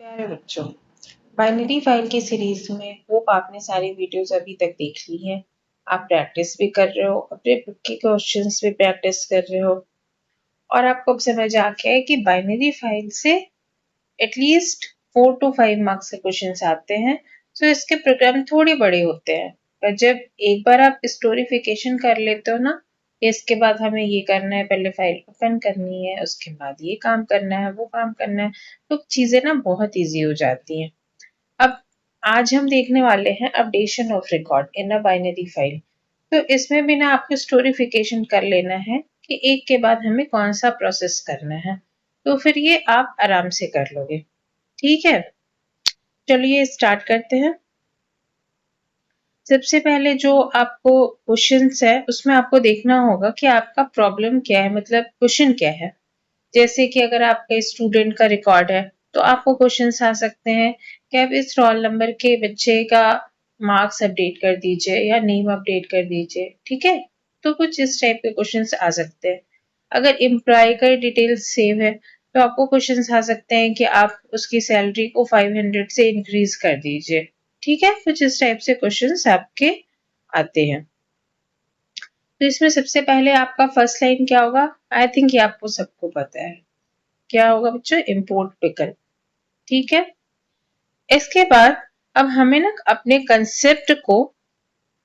प्यारे बच्चों, binary file की सीरीज में होप आपने सारी वीडियोस अभी तक देख ली हैं। आप प्रैक्टिस भी कर रहे हो, अपने बुक के क्वेश्चंस भी प्रैक्टिस कर रहे हो और आपको अब समझ आ गया है कि बाइनरी फाइल से एटलीस्ट 4 to 5 मार्क्स के क्वेश्चंस आते हैं। तो इसके प्रोग्राम थोड़े बड़े होते हैं, पर जब एक बार आप स्टोरिफिकेशन कर लेते हो ना, इसके बाद हमें ये करना है, पहले फाइल ओपन करनी है, उसके बाद ये काम करना है, वो काम करना है, तो चीजें ना बहुत इजी हो जाती हैं। अब आज हम देखने वाले हैं updation of record in a binary file. तो इसमें भी ना आपको स्टोरिफिकेशन कर लेना है कि एक के बाद हमें कौन सा प्रोसेस करना है, तो फिर ये आप आराम से कर लोगे। ठीक है, चलिए स्टार्ट करते हैं। सबसे पहले जो आपको क्वेश्चंस है उसमें आपको देखना होगा कि आपका प्रॉब्लम क्या है, मतलब क्वेश्चन क्या है। जैसे कि अगर आपका स्टूडेंट का रिकॉर्ड है तो आपको क्वेश्चंस आ सकते हैं कि आप इस रोल नंबर के बच्चे का मार्क्स अपडेट कर दीजिए या नेम अपडेट कर दीजिए। ठीक है, तो कुछ इस टाइप के क्वेश्चंस आ सकते हैं। अगर एम्प्लॉय का डिटेल्स सेव है तो आपको क्वेश्चंस आ सकते हैं कि आप उसकी सैलरी को 500 से इंक्रीज कर दीजिए। ठीक है, कुछ इस टाइप से क्वेश्चंस आपके आते हैं। तो इसमें सबसे पहले आपका फर्स्ट लाइन क्या होगा? आई थिंक ये आपको सबको पता है क्या होगा बच्चों, इम्पोर्ट पिकल। ठीक है, इसके बाद अब हमें ना अपने कंसेप्ट को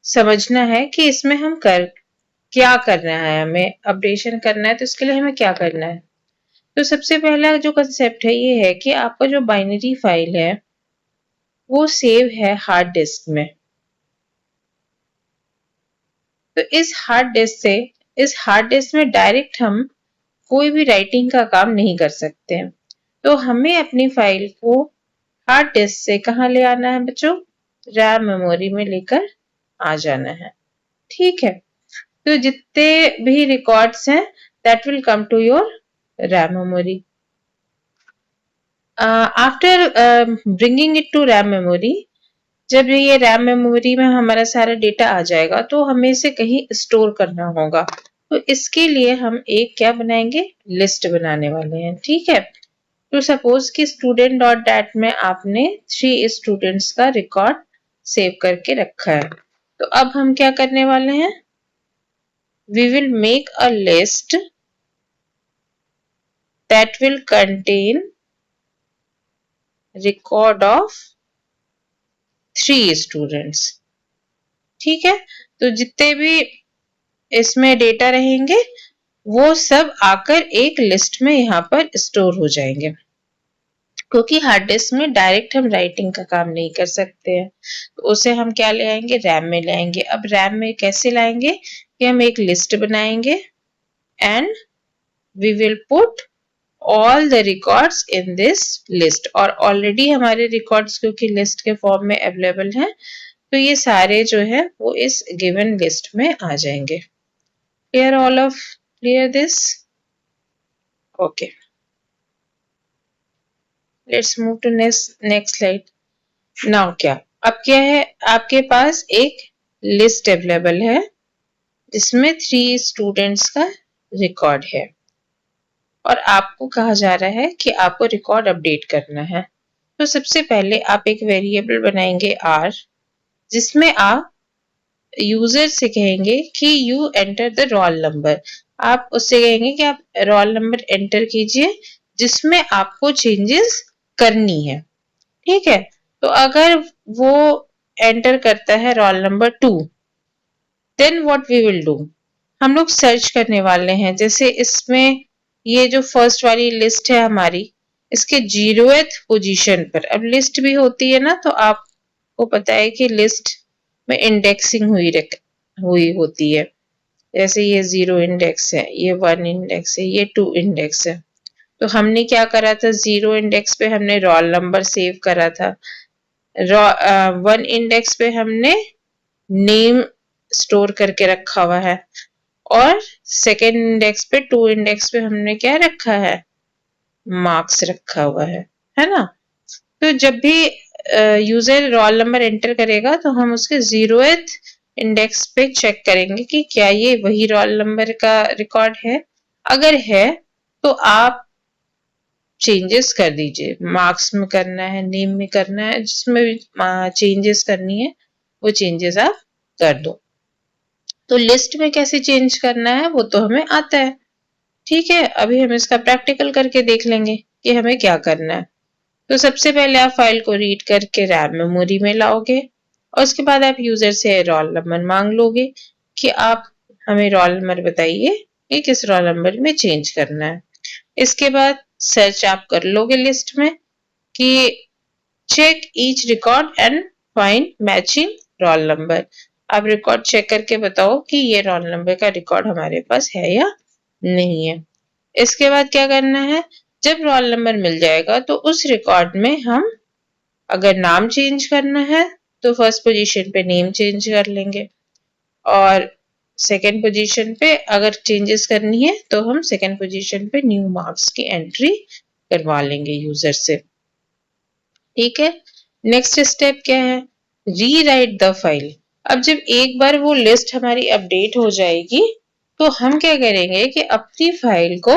समझना है कि इसमें हम क्या करना है, हमें अपडेशन करना है, तो इसके लिए हमें क्या करना है। तो सबसे पहला जो कंसेप्ट है ये है कि आपका जो बाइनरी फाइल है वो सेव है हार्ड डिस्क में। तो इस हार्ड डिस्क में डायरेक्ट हम कोई भी राइटिंग का काम नहीं कर सकते हैं। तो हमें अपनी फाइल को हार्ड डिस्क से कहाँ ले आना है बच्चों? रैम मेमोरी में लेकर आ जाना है। ठीक है, तो जितने भी रिकॉर्ड्स हैं that will come to your RAM memory. After bringing it to RAM memory, जब ये रैम मेमोरी में हमारा सारा डेटा आ जाएगा तो हमें इसे कहीं स्टोर करना होगा। तो इसके लिए हम एक क्या बनाएंगे, लिस्ट बनाने वाले हैं। ठीक है, तो सपोज कि स्टूडेंट डॉट डैट में आपने 3 स्टूडेंट्स का रिकॉर्ड सेव करके रखा है। तो अब हम क्या करने वाले हैं, we will make a list that will contain record of 3 students. ठीक है, तो जितने भी इसमें डेटा रहेंगे वो सब आकर एक लिस्ट में यहाँ पर स्टोर हो जाएंगे, क्योंकि हार्ड डिस्क में डायरेक्ट हम राइटिंग का काम नहीं कर सकते हैं। तो उसे हम क्या ले आएंगे, रैम में ले आएंगे। अब रैम में कैसे लाएंगे कि हम एक लिस्ट बनाएंगे and we will put all the records in this list. और ऑलरेडी हमारे रिकॉर्ड्स क्योंकि लिस्ट के फॉर्म में अवेलेबल हैं, तो ये सारे जो है वो इस गिवन लिस्ट में आ जाएंगे। Clear this? Okay, let's move to next slide. Now अब क्या है, आपके पास एक लिस्ट अवेलेबल है जिसमें 3 स्टूडेंट्स का रिकॉर्ड है और आपको कहा जा रहा है कि आपको रिकॉर्ड अपडेट करना है। तो सबसे पहले आप एक वेरिएबल बनाएंगे r, जिसमें आप यूजर से कहेंगे कि you enter the role number. आप उससे कहेंगे कि आप रोल नंबर एंटर कीजिए जिसमें आपको चेंजेस करनी है। ठीक है, तो अगर वो एंटर करता है roll number 2, then what we will do, हम लोग सर्च करने वाले हैं। जैसे इसमें ये जो फर्स्ट वाली लिस्ट है हमारी, इसके 0th पोजीशन पर, अब लिस्ट भी होती है ना, तो आपको पता है कि लिस्ट में इंडेक्सिंग हुई होती है। जैसे ये 0 इंडेक्स है, ये 1 इंडेक्स है, ये 2 इंडेक्स है। तो हमने क्या करा था, 0 इंडेक्स पे हमने रोल नंबर सेव करा था, 1 इंडेक्स पे हमने नेम स्टोर करके रखा हुआ है, और सेकेंड इंडेक्स पे 2 इंडेक्स पे हमने क्या रखा है, मार्क्स रखा हुआ है ना। तो जब भी यूजर रोल नंबर एंटर करेगा तो हम उसके 0th इंडेक्स पे चेक करेंगे कि क्या ये वही रोल नंबर का रिकॉर्ड है। अगर है तो आप चेंजेस कर दीजिए, मार्क्स में करना है, नेम में करना है, जिसमें भी चेंजेस करनी है वो चेंजेस आप कर दो। तो लिस्ट में कैसे चेंज करना है वो तो हमें आता है, ठीक है। अभी हम इसका प्रैक्टिकल करके देख लेंगे कि हमें क्या करना है। तो सबसे पहले आप फाइल को रीड करके रैम मेमोरी में लाओगे और उसके बाद आप यूजर से रोल नंबर मांग लोगे कि आप हमें रोल नंबर बताइए कि किस रोल नंबर में चेंज करना है। इसके बाद सर्च आप कर लोगे लिस्ट में कि check each record and find matching roll number. आप रिकॉर्ड चेक करके बताओ कि ये रोल नंबर का रिकॉर्ड हमारे पास है या नहीं है। इसके बाद क्या करना है, जब रोल नंबर मिल जाएगा तो उस रिकॉर्ड में हम अगर नाम चेंज करना है तो फर्स्ट पोजीशन पे नेम चेंज कर लेंगे और सेकंड पोजीशन पे अगर चेंजेस करनी है तो हम सेकंड पोजीशन पे न्यू मार्क्स की एंट्री करवा लेंगे यूजर से, ठीक है। नेक्स्ट स्टेप क्या है, रीराइट द फाइल। अब जब एक बार वो लिस्ट हमारी अपडेट हो जाएगी तो हम क्या करेंगे कि अपनी फाइल को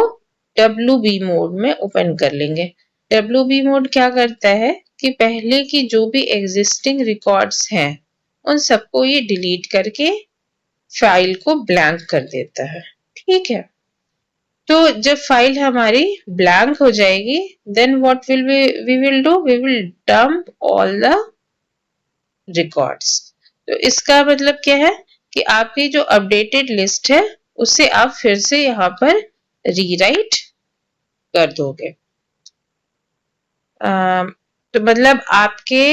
WB मोड में ओपन कर लेंगे। WB मोड क्या करता है कि पहले की जो भी एग्जिस्टिंग रिकॉर्ड्स हैं उन सबको ये डिलीट करके फाइल को ब्लैंक कर देता है, ठीक है। तो जब फाइल हमारी ब्लैंक हो जाएगी then what will we will do, we will dump all the records. तो इसका मतलब क्या है कि आपकी जो अपडेटेड लिस्ट है उसे आप फिर से यहाँ पर रीराइट कर दोगे। तो मतलब आपके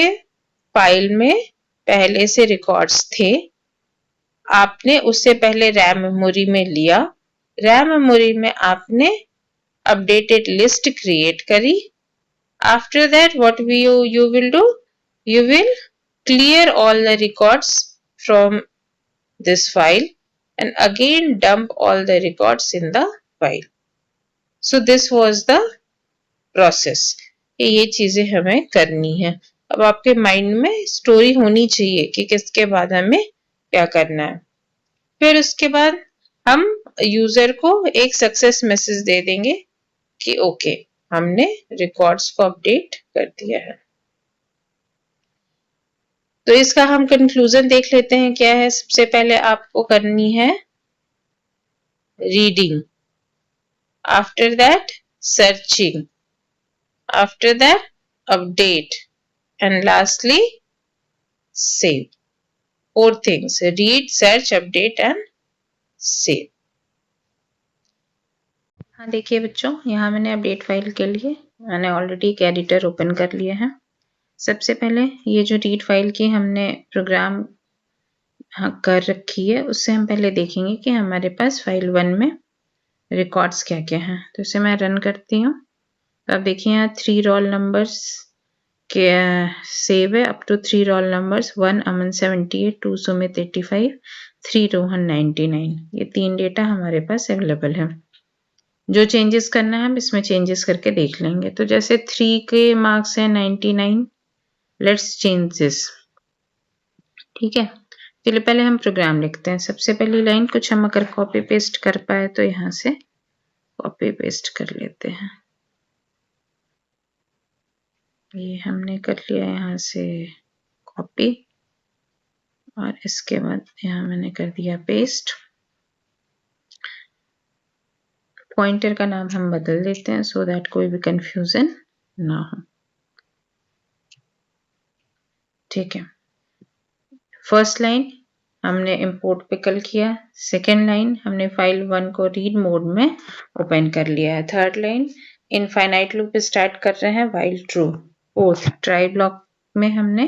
फाइल में पहले से रिकॉर्ड्स थे, आपने उससे पहले रैम मेमोरी में लिया, रैम मेमोरी में आपने अपडेटेड लिस्ट क्रिएट करी। After that what you will do, you will clear all the records from this file and again dump all the records in the file. So this was the process. ये चीजें हमें करनी है। अब आपके mind में story होनी चाहिए कि किसके बाद हमें क्या करना है। फिर उसके बाद हम यूजर को एक सक्सेस मैसेज दे देंगे कि ओके हमने रिकॉर्ड्स को अपडेट कर दिया है। तो इसका हम कंक्लूजन देख लेते हैं क्या है। सबसे पहले आपको करनी है reading, after that searching, after that update and lastly save. 4 things, read, search, update and save. हाँ देखिए बच्चों, यहाँ मैंने अपडेट फाइल के लिए मैंने ऑलरेडी एक एडिटर ओपन कर लिया है। सबसे पहले ये जो रीड फाइल की हमने प्रोग्राम कर रखी है उससे हम पहले देखेंगे कि हमारे पास फाइल 1 में रिकॉर्ड्स क्या क्या हैं। तो इसे मैं रन करती हूँ। तो आप देखिए यहाँ 3 रोल नंबर्स के सेव है, अप टू 3 रोल नंबर्स, 1 अमन 78, 2 सुमित 85, 3 रोहन 99। ये 3 डेटा हमारे पास अवेलेबल है। जो चेंजेस करना है हम इसमें चेंजेस करके देख लेंगे। तो जैसे 3 के मार्क्स है 99, लेट्स चेंज दिस, ठीक है। चलिए पहले हम प्रोग्राम लिखते हैं। सबसे पहली लाइन कुछ हम अगर कॉपी पेस्ट कर पाए तो यहाँ से कॉपी पेस्ट कर लेते हैं। ये हमने कर लिया यहाँ से कॉपी और इसके बाद यहाँ मैंने कर दिया पेस्ट। पॉइंटर का नाम हम बदल देते हैं सो दैट कोई भी कंफ्यूजन ना हो, ठीक है। फर्स्ट लाइन हमने इंपोर्ट पिकल किया, सेकेंड लाइन हमने फाइल 1 को रीड मोड में ओपन कर लिया है, third line infinite loop start कर रहे हैं while true, fourth try block में हमने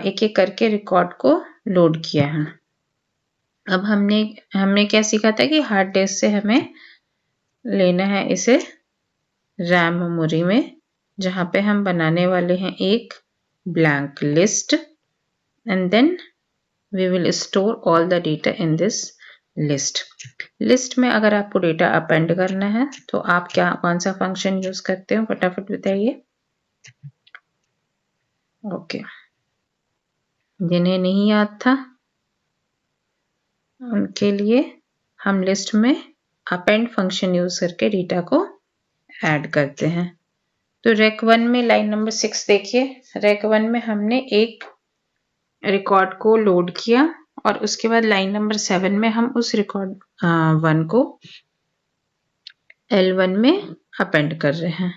एक एक करके रिकॉर्ड को लोड किया है। अब हमने क्या सीखा था कि हार्ड डिस्क से हमें लेना है इसे रैम मेमोरी में, जहां पे हम बनाने वाले हैं एक blank list and then we will store all the data in this list. List में अगर आपको डेटा अपेंड करना है तो आप कौन सा फंक्शन यूज करते हो फटाफट बताइए। ओके, जिन्हें नहीं याद था उनके लिए हम लिस्ट में अपेंड फंक्शन यूज करके डेटा को ऐड करते हैं। तो रेक 1 में लाइन नंबर 6 देखिए, रेक 1 में हमने एक रिकॉर्ड को लोड किया और उसके बाद लाइन नंबर 7 में हम उस रिकॉर्ड 1 को L1 में अपेंड कर रहे हैं।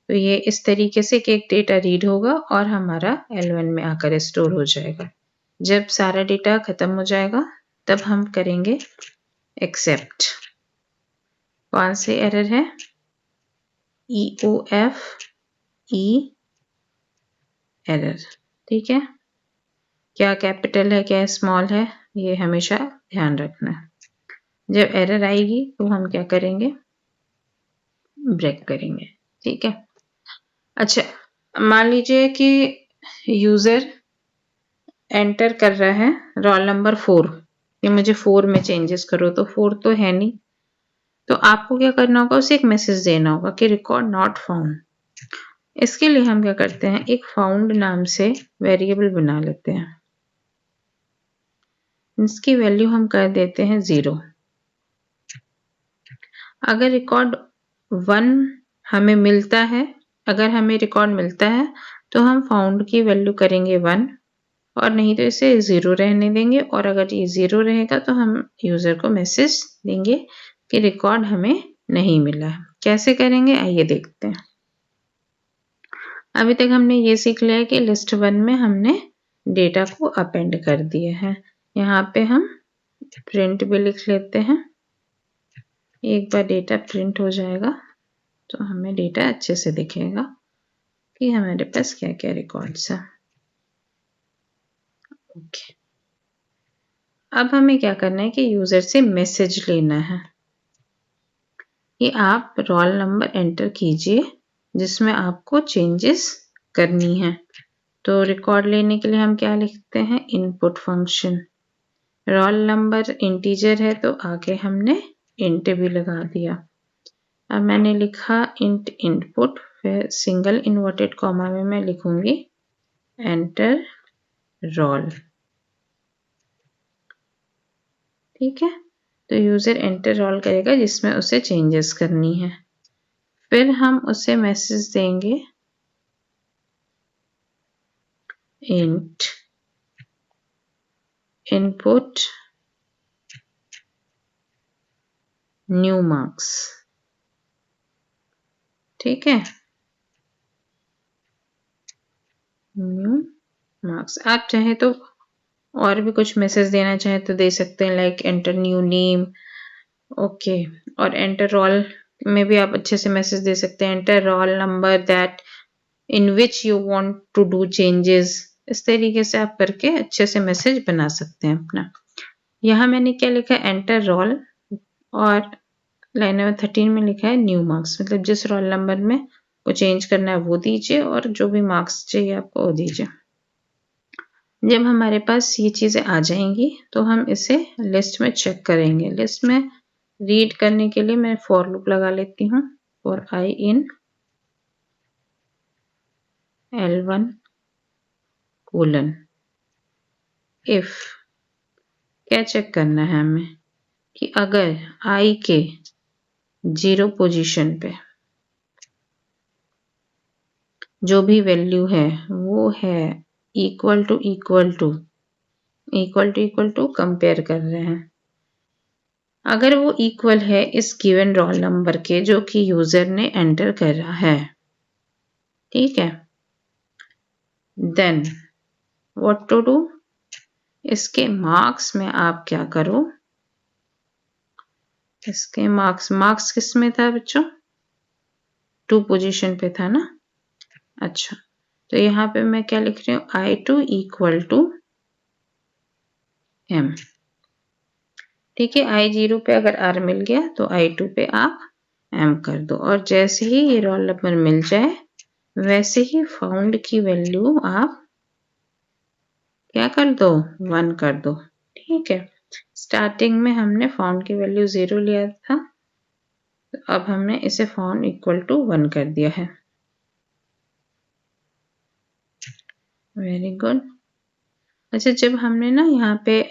तो ये इस तरीके से कि एक डेटा रीड होगा और हमारा L1 में आकर स्टोर हो जाएगा। जब सारा डेटा खत्म हो जाएगा तब हम करेंगे एक्सेप्ट। कौन से एरर है? EOF E error. ठीक है, क्या कैपिटल है क्या स्मॉल है, ये हमेशा ध्यान रखना। जब एरर आएगी तो हम क्या करेंगे? ब्रेक करेंगे। ठीक है। अच्छा, मान लीजिए कि यूजर एंटर कर रहा है रोल नंबर 4 कि मुझे 4 में चेंजेस करो, तो 4 तो है नहीं, तो आपको क्या करना होगा? उसे एक मैसेज देना होगा कि रिकॉर्ड नॉट फाउंड। इसके लिए हम क्या करते हैं? एक फाउंड नाम से वेरिएबल बना लेते हैं। इसकी वैल्यू हम कर देते हैं 0। अगर रिकॉर्ड 1 हमें मिलता है, अगर हमें रिकॉर्ड मिलता है तो हम फाउंड की वैल्यू करेंगे 1 और नहीं तो इसे 0 रहने देंगे। और अगर ये 0 रहेगा तो हम यूजर को मैसेज देंगे कि रिकॉर्ड हमें नहीं मिला है। कैसे करेंगे आइए देखते हैं। अभी तक हमने ये सीख लिया है कि लिस्ट 1 में हमने डेटा को अपेंड कर दिया है। यहाँ पे हम प्रिंट भी लिख लेते हैं। एक बार डेटा प्रिंट हो जाएगा तो हमें डेटा अच्छे से दिखेगा कि हमारे पास क्या क्या रिकॉर्ड्स हैं। ओके, अब हमें क्या करना है कि यूजर से मैसेज लेना है कि आप रोल नंबर एंटर कीजिए जिसमें आपको चेंजेस करनी है। तो रिकॉर्ड लेने के लिए हम क्या लिखते हैं? Input function. Roll number integer है तो आगे हमने इंट भी लगा दिया। अब मैंने लिखा इंट इनपुट, फिर सिंगल इन्वर्टेड कॉमा में मैं लिखूंगी एंटर रोल। ठीक है, तो यूजर एंटर रोल करेगा जिसमें उसे चेंजेस करनी है। फिर हम उसे मैसेज देंगे इंट इनपुट न्यू मार्क्स। ठीक है, न्यू मार्क्स। आप चाहे तो और भी कुछ मैसेज देना चाहे तो दे सकते हैं, like enter new name. Okay, और एंटर रोल में भी आप अच्छे से मैसेज दे सकते हैं, enter roll number that in which you want to do changes. इस तरीके से आप करके अच्छे से मैसेज बना सकते हैं अपना। यहाँ मैंने क्या लिखा है? एंटर रोल, और लाइन नंबर 13 में लिखा है न्यू मार्क्स, मतलब जिस रोल नंबर में को चेंज करना है वो दीजिए और जो भी मार्क्स चाहिए आपको वो दीजिए। जब हमारे पास ये चीजें आ जाएंगी तो हम इसे लिस्ट में चेक करेंगे। लिस्ट में रीड करने के लिए मैं फॉर लूप लगा लेती हूँ। For I in L1 colon if. क्या चेक करना है हमें? कि अगर i के 0 पोजीशन पे जो भी वैल्यू है वो है इक्वल टू कंपेयर कर रहे हैं। अगर वो इक्वल है इस गिवन रोल नंबर के जो कि यूजर ने एंटर करा है, ठीक है, देन व्हाट टू डू? इसके मार्क्स में आप क्या करो? इसके मार्क्स किस में था बच्चों? 2 पोजीशन पे था ना। अच्छा, तो यहाँ पे मैं क्या लिख रही हूँ? I2 equal to M। ठीक है, I0 पे अगर R मिल गया तो I2 पे आप M कर दो, और जैसे ही ये रोल नंबर मिल जाए वैसे ही फाउंड की वैल्यू आप क्या कर दो? 1 कर दो। ठीक है, स्टार्टिंग में हमने फाउंड की वैल्यू 0 लिया था, तो अब हमने इसे फाउंड इक्वल टू 1 कर दिया है। Very good. अच्छा, जब हमने ना यहाँ पे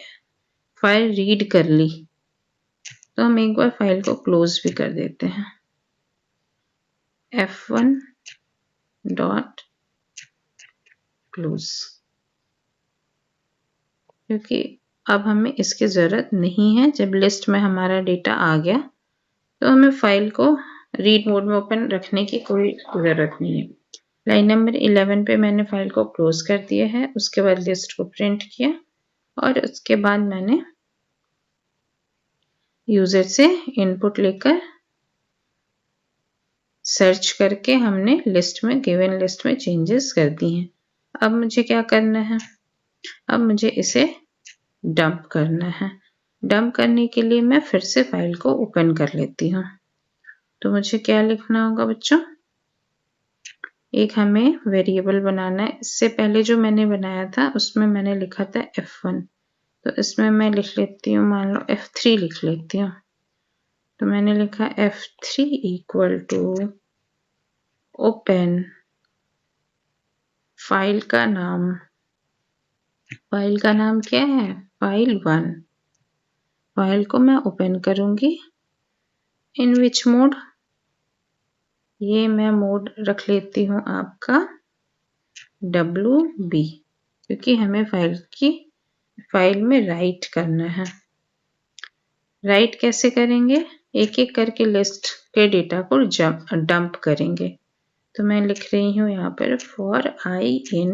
फाइल रीड कर ली तो हम एक बार फाइल को क्लोज भी कर देते हैं। F1 डॉट क्लोज, क्योंकि अब हमें इसकी ज़रूरत नहीं है। जब लिस्ट में हमारा डेटा आ गया तो हमें फाइल को रीड मोड में ओपन रखने की कोई ज़रूरत नहीं है। लाइन नंबर 11 पे मैंने फाइल को क्लोज कर दिया है। उसके बाद लिस्ट को प्रिंट किया और उसके बाद मैंने यूज़र से इनपुट लेकर सर्च करके हमने लिस्ट में, गिवन लिस्ट में चेंजेस कर दी हैं। अब मुझे क्या करना है? अब मुझे इसे डंप करना है। डंप करने के लिए मैं फिर से फाइल को ओपन कर लेती हूँ। तो मुझे क्या लिखना होगा बच्चों? एक हमें वेरिएबल बनाना है। इससे पहले जो मैंने बनाया था उसमें मैंने लिखा था F1, तो इसमें मैं लिख लेती हूँ, मान लो F3 लिख लेती हूँ। तो मैंने लिखा F3 equal to open file का नाम। फाइल का नाम क्या है? file1। फाइल को मैं ओपन करूंगी। इन विच मोड? ये मैं मोड रख लेती हूँ आपका WB, क्योंकि हमें फाइल में राइट करना है। राइट कैसे करेंगे? एक एक करके लिस्ट के डेटा को डंप करेंगे। तो मैं लिख रही हूँ यहाँ पर for I in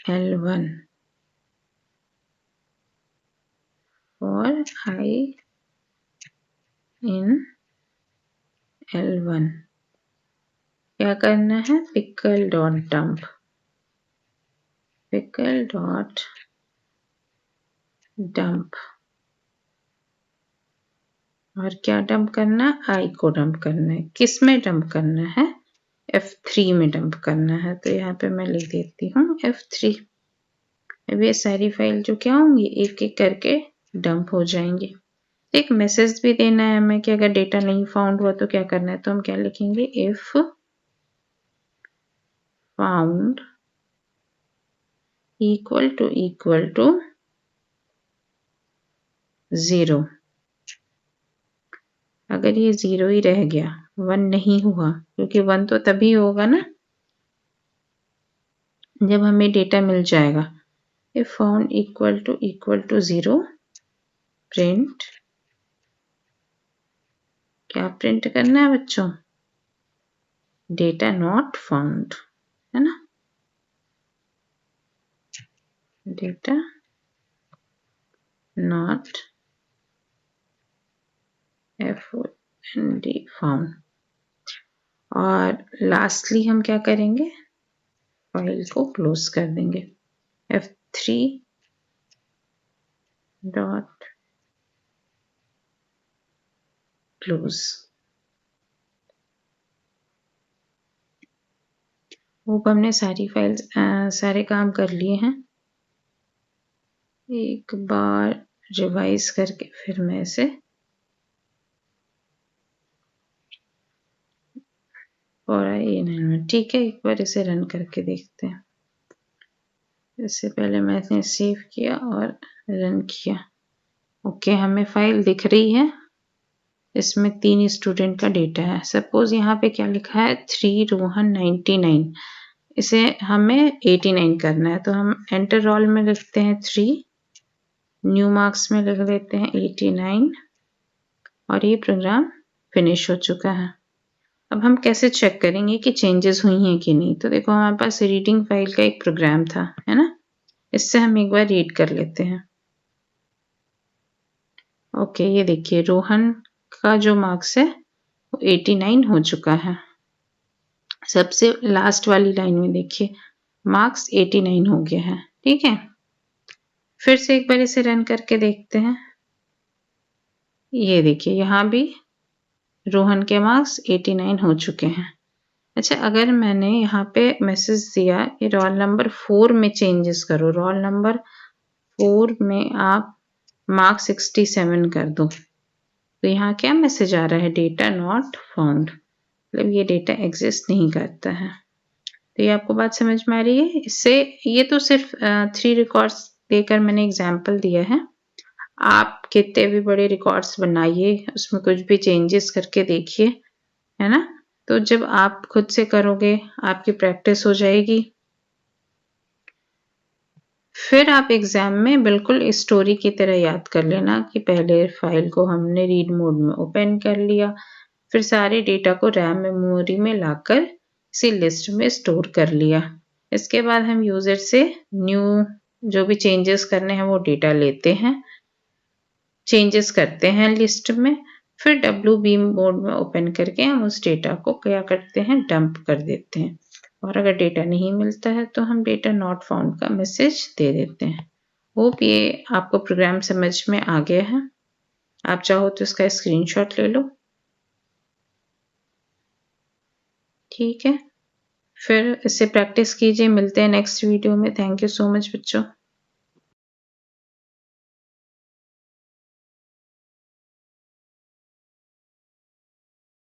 L1, for I in L1 क्या करना है? Pickle dot dump, pickle dot dump. और क्या डंप करना? I को डंप करना है। किस में डंप करना है? F3 में डंप करना है। तो यहाँ पे मैं लिख देती हूँ F3। अब ये सारी फाइल जो क्या होंगी, एक एक करके डंप हो जाएंगी। एक मैसेज भी देना है हमें कि अगर डेटा नहीं फाउंड हुआ तो क्या करना है। तो हम क्या लिखेंगे? If found equal to 0। अगर ये 0 ही रह गया, 1 नहीं हुआ, क्योंकि 1 तो तभी होगा ना जब हमें डेटा मिल जाएगा। If found equal to 0, print, क्या प्रिंट करना है बच्चों? डेटा नॉट फाउंड, है ना? Data not FOUND found. और लास्टली हम क्या करेंगे? फाइल को क्लोज कर देंगे। F3 dot close. होप हमने सारी फाइल्स सारे काम कर लिए हैं। एक बार रिवाइज करके फिर मैं इसे ठीक है, एक बार इसे रन करके देखते हैं। इससे पहले मैंने सेव किया और रन किया। ओके, हमें फाइल दिख रही है। इसमें 3 स्टूडेंट का डेटा है। सपोज यहाँ पे क्या लिखा है? 3 रोहन 99। इसे हमें 89 करना है, तो हम एंटर रोल में लिखते हैं 3, न्यू मार्क्स में लिख लेते हैं 89 और ये प्रोग्राम फिनिश हो चुका है। अब हम कैसे चेक करेंगे कि चेंजेस हुई हैं कि नहीं? तो देखो, हमारे पास रीडिंग फाइल का एक प्रोग्राम था, है ना? इससे हम एक बार रीड कर लेते हैं। ओके, ये देखिए रोहन का जो मार्क्स है वो 89 हो चुका है। सबसे लास्ट वाली लाइन में देखिए मार्क्स 89 हो गया है। ठीक है, फिर से एक बार इसे रन करके देखते हैं। ये देखिए यहाँ भी रोहन के मार्क्स 89 हो चुके हैं। अच्छा, अगर मैंने यहाँ पे मैसेज दिया कि रोल नंबर 4 में चेंजेस करो, रोल नंबर 4 में आप मार्क्स 67 कर दो, तो यहाँ क्या मैसेज आ रहा है? डेटा नॉट फाउंड, मतलब ये डेटा एग्जिस्ट नहीं करता है। तो ये आपको बात समझ में आ रही है? इससे ये तो सिर्फ 3 रिकॉर्ड्स देकर मैंने एग्जाम्पल दिया है। आप कितने भी बड़े रिकॉर्ड्स बनाइए, उसमें कुछ भी चेंजेस करके देखिए, है ना। तो जब आप खुद से करोगे आपकी प्रैक्टिस हो जाएगी, फिर आप एग्जाम में बिल्कुल स्टोरी की तरह याद कर लेना कि पहले फाइल को हमने रीड मोड में ओपन कर लिया, फिर सारे डेटा को रैम मेमोरी में लाकर इसी लिस्ट में स्टोर कर लिया। इसके बाद हम यूजर से न्यू जो भी चेंजेस करने हैं वो डेटा लेते हैं, चेंजेस करते हैं लिस्ट में, फिर WB मोड में ओपन करके हम उस डेटा को क्या करते हैं, डंप कर देते हैं। और अगर डेटा नहीं मिलता है तो हम डेटा नॉट फाउंड का मैसेज दे देते हैं। होप ये आपको प्रोग्राम समझ में आ गया है। आप चाहो तो इसका स्क्रीनशॉट ले लो। ठीक है, फिर इससे प्रैक्टिस कीजिए। मिलते हैं नेक्स्ट वीडियो में। थैंक यू सो मच बच्चों।